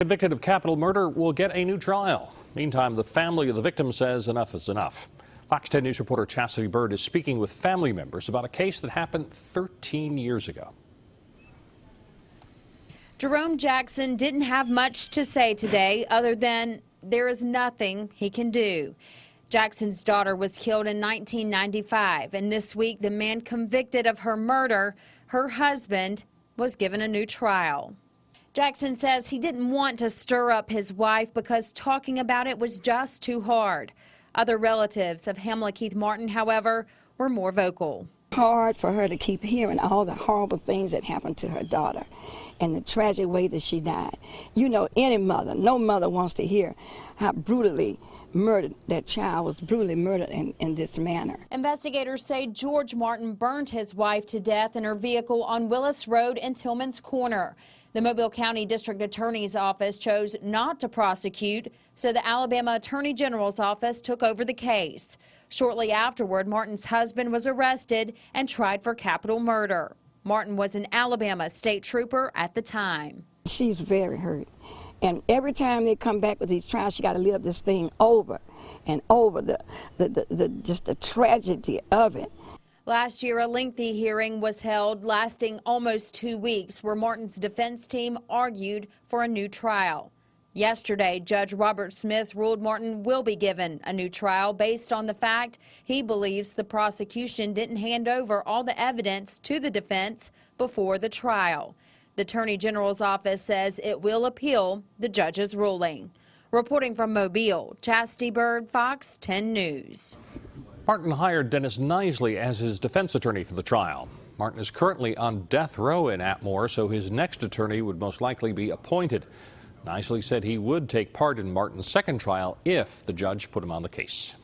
Convicted of capital murder will get a new trial. Meantime, the family of the victim says enough is enough. Fox 10 News reporter Chastity Bird is speaking with family members about a case that happened 13 years ago. Jerome Jackson didn't have much to say today other than there is nothing he can do. Jackson's daughter was killed in 1995, and this week the man convicted of her murder, her husband, was given a new trial. Jackson says he didn't want to stir up his wife because talking about it was just too hard. Other relatives of Hamla Keith Martin, however, were more vocal. Hard for her to keep hearing all the horrible things that happened to her daughter and the tragic way that she died. You know, any mother, no mother wants to hear how brutally murdered that child was brutally murdered in this manner. Investigators say George Martin burned his wife to death in her vehicle on Willis Road in Tillman's Corner. The Mobile County District Attorney's Office chose not to prosecute, so the Alabama Attorney General's office took over the case. Shortly afterward, Martin's husband was arrested and tried for capital murder. Martin was an Alabama state trooper at the time. She's very hurt, and every time they come back with these trials, she got to live this thing over and over, just the tragedy of it. Last year, a lengthy hearing was held lasting almost 2 weeks where Martin's defense team argued for a new trial. Yesterday, Judge Robert Smith ruled Martin will be given a new trial based on the fact he believes the prosecution didn't hand over all the evidence to the defense before the trial. The Attorney General's office says it will appeal the judge's ruling. Reporting from Mobile, Chastity Bird, Fox 10 News. Martin hired Dennis Knisley as his defense attorney for the trial. Martin is currently on death row in Atmore, so his next attorney would most likely be appointed. Knisley said he would take part in Martin's second trial if the judge put him on the case.